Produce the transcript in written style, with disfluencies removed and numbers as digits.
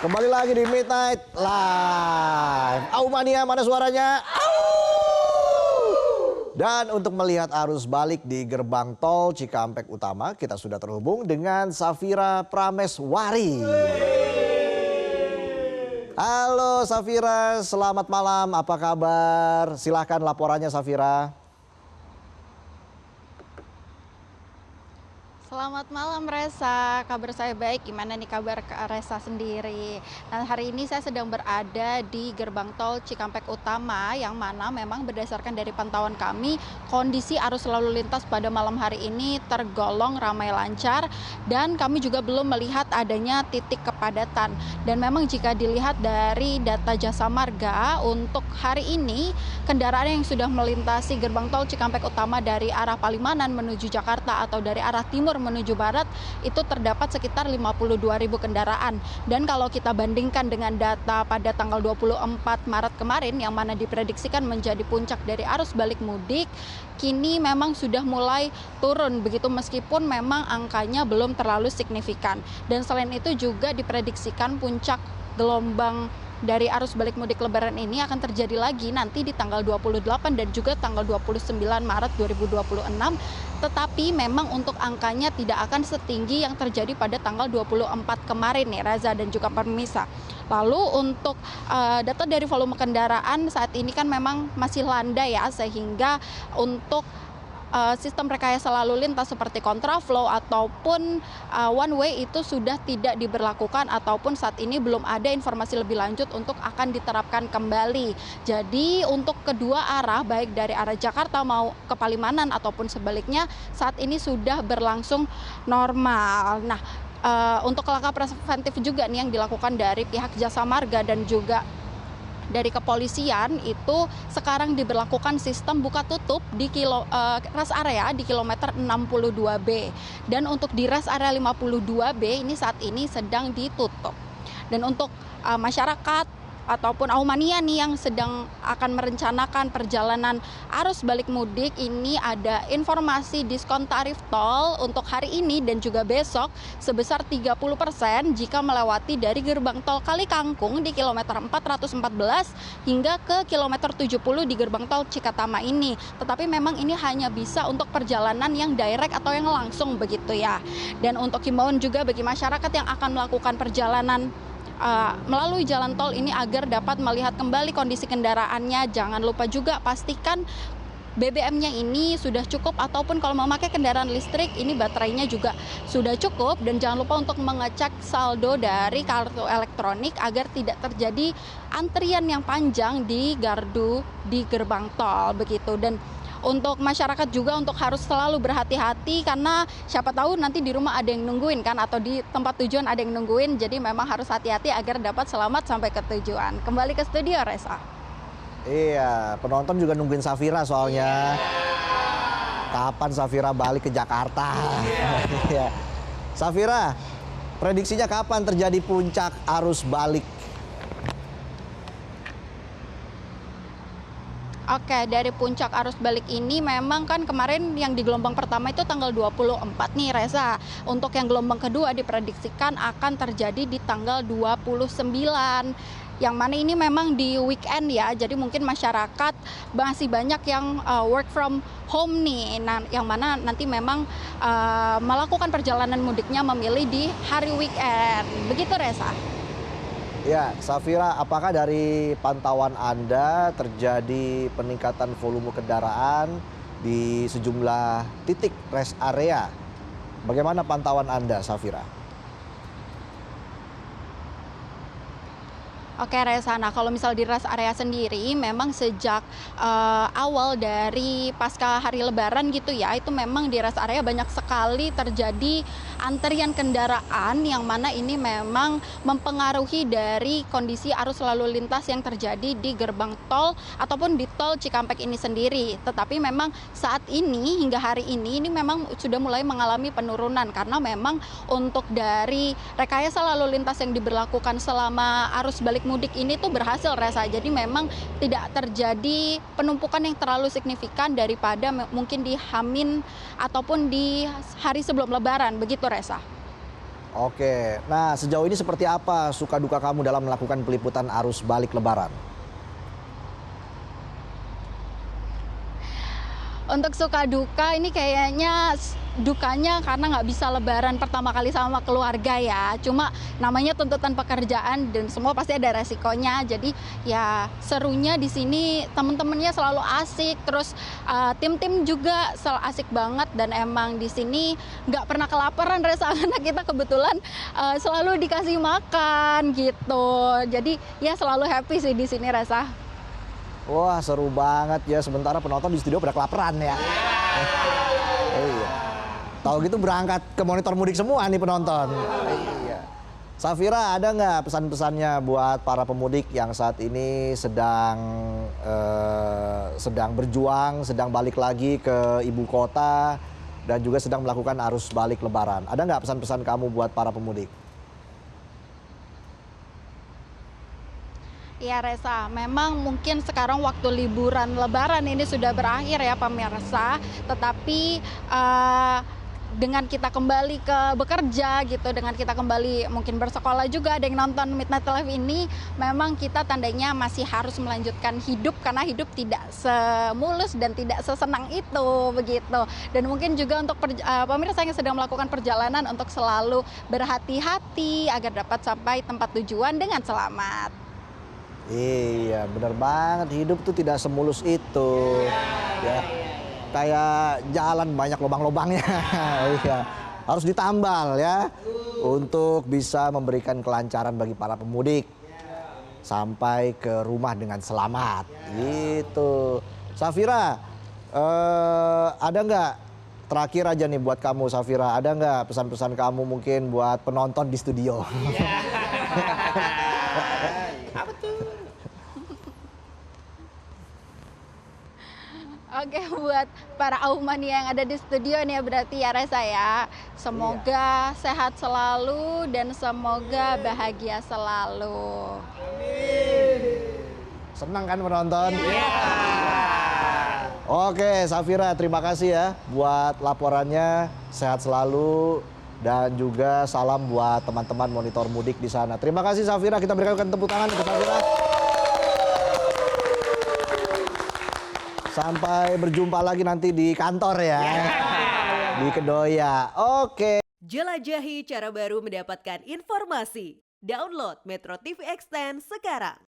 Kembali lagi di Midnight Live. Mania, mana suaranya? Dan untuk melihat arus balik di gerbang tol Cikampek Utama, kita sudah terhubung dengan Safira Prameswari. Halo Safira, selamat malam. Apa kabar? Silahkan laporannya Safira. Selamat malam Reza, kabar saya baik. Gimana nih kabar Reza sendiri? Nah, hari ini saya sedang berada di gerbang tol Cikampek Utama, yang mana memang berdasarkan dari pantauan kami, kondisi arus lalu lintas pada malam hari ini tergolong ramai lancar, dan kami juga belum melihat adanya titik kepadatan. Dan memang jika dilihat dari data Jasa Marga, untuk hari ini kendaraan yang sudah melintasi gerbang tol Cikampek Utama dari arah Palimanan menuju Jakarta atau dari arah timur menuju barat itu terdapat sekitar 52.000 kendaraan. Dan kalau kita bandingkan dengan data pada tanggal 24 Maret kemarin yang mana diprediksikan menjadi puncak dari arus balik mudik, kini memang sudah mulai turun begitu, meskipun memang angkanya belum terlalu signifikan. Dan selain itu juga diprediksikan puncak gelombang dari arus balik mudik lebaran ini akan terjadi lagi nanti di tanggal 28 dan juga tanggal 29 Maret 2026. Tetapi memang untuk angkanya tidak akan setinggi yang terjadi pada tanggal 24 kemarin nih Reza dan juga pemirsa. Lalu untuk data dari volume kendaraan saat ini kan memang masih landai ya, sehingga untuk sistem rekayasa lalu lintas seperti kontraflow ataupun one way itu sudah tidak diberlakukan, ataupun saat ini belum ada informasi lebih lanjut untuk akan diterapkan kembali. Jadi untuk kedua arah, baik dari arah Jakarta mau ke Palimanan ataupun sebaliknya, saat ini sudah berlangsung normal. Nah, untuk langkah preventif juga nih yang dilakukan dari pihak Jasa Marga dan juga dari kepolisian, itu sekarang diberlakukan sistem buka tutup di rest area di kilometer 62B. Dan untuk di rest area 52B ini saat ini sedang ditutup. Dan untuk masyarakat ataupun Mania nih yang sedang akan merencanakan perjalanan arus balik mudik, ini ada informasi diskon tarif tol untuk hari ini dan juga besok sebesar 30% jika melewati dari gerbang tol Kali Kangkung di kilometer 414 hingga ke kilometer 70 di gerbang tol Cikatama ini. Tetapi memang ini hanya bisa untuk perjalanan yang direct atau yang langsung begitu ya. Dan untuk himbauan juga bagi masyarakat yang akan melakukan perjalanan melalui jalan tol ini agar dapat melihat kembali kondisi kendaraannya. Jangan lupa juga pastikan BBM-nya ini sudah cukup, ataupun kalau memakai kendaraan listrik ini baterainya juga sudah cukup. Dan jangan lupa untuk mengecek saldo dari kartu elektronik agar tidak terjadi antrian yang panjang di gardu di gerbang tol begitu. Dan untuk masyarakat juga untuk harus selalu berhati-hati, karena siapa tahu nanti di rumah ada yang nungguin kan, atau di tempat tujuan ada yang nungguin. Jadi memang harus hati-hati agar dapat selamat sampai ke tujuan. Kembali ke studio Reza. Iya, penonton juga nungguin Safira soalnya. Kapan Safira balik ke Jakarta? Iya. Safira, prediksinya kapan terjadi puncak arus balik? Oke, dari puncak arus balik ini memang kan kemarin yang di gelombang pertama itu tanggal 24 nih Reza. Untuk yang gelombang kedua diprediksikan akan terjadi di tanggal 29. Yang mana ini memang di weekend ya, jadi mungkin masyarakat masih banyak yang work from home nih. Nah, yang mana nanti memang melakukan perjalanan mudiknya memilih di hari weekend. Begitu Reza. Ya, Safira, apakah dari pantauan Anda terjadi peningkatan volume kendaraan di sejumlah titik rest area? Bagaimana pantauan Anda, Safira? Oke Reza, nah kalau misal di rest area sendiri memang sejak awal dari pasca hari lebaran gitu ya, itu memang di rest area banyak sekali terjadi antrian kendaraan, yang mana ini memang mempengaruhi dari kondisi arus lalu lintas yang terjadi di gerbang tol ataupun di tol Cikampek ini sendiri. Tetapi memang saat ini hingga hari ini memang sudah mulai mengalami penurunan, karena memang untuk dari rekayasa lalu lintas yang diberlakukan selama arus balik mudik ini tuh berhasil Reza. Jadi memang tidak terjadi penumpukan yang terlalu signifikan daripada mungkin di Hamin ataupun di hari sebelum lebaran, begitu Reza. Oke, nah sejauh ini seperti apa suka duka kamu dalam melakukan peliputan arus balik Lebaran? Untuk suka duka ini kayaknya dukanya karena nggak bisa lebaran pertama kali sama keluarga ya. Cuma namanya tuntutan pekerjaan dan semua pasti ada resikonya. Jadi ya serunya di sini temen-temennya selalu asik. Terus tim-tim juga selalu asik banget dan emang di sini nggak pernah kelaparan Reza karena kita kebetulan selalu dikasih makan gitu. Jadi ya selalu happy sih di sini Reza. Wah seru banget ya, sementara penonton di studio pada kelaparan ya. Iya. Tahu gitu berangkat ke monitor mudik semua nih penonton. Iya. Safira, ada nggak pesan-pesannya buat para pemudik yang saat ini sedang berjuang, sedang balik lagi ke ibu kota dan juga sedang melakukan arus balik Lebaran? Ada nggak pesan-pesan kamu buat para pemudik? Ya Reza, memang mungkin sekarang waktu liburan Lebaran ini sudah berakhir ya pemirsa, tetapi dengan kita kembali ke bekerja gitu, dengan kita kembali mungkin bersekolah juga, ada yang nonton Midnight Live ini, memang kita tandanya masih harus melanjutkan hidup karena hidup tidak semulus dan tidak sesenang itu begitu. Dan mungkin juga untuk pemirsa yang sedang melakukan perjalanan untuk selalu berhati-hati agar dapat sampai tempat tujuan dengan selamat. Iya, bener banget. Hidup tuh tidak semulus itu. Ya, kayak jalan banyak lubang-lubangnya. Iya, harus ditambal ya untuk bisa memberikan kelancaran bagi para pemudik sampai ke rumah dengan selamat. Gitu. Safira, ada nggak terakhir aja nih buat kamu Safira? Ada nggak pesan-pesan kamu mungkin buat penonton di studio? Oke, buat para auman yang ada di studio nih ya berarti ya Reza ya. Semoga sehat selalu dan semoga bahagia selalu. Senang kan penonton? Oke, Safira, terima kasih ya buat laporannya. Sehat selalu dan juga salam buat teman-teman monitor mudik di sana. Terima kasih Safira, kita berikan tepuk tangan untuk Safira. Sampai berjumpa lagi nanti di kantor ya. Di Kedoya. Oke. Jelajahi cara baru mendapatkan informasi. Download Metro TV Extend sekarang.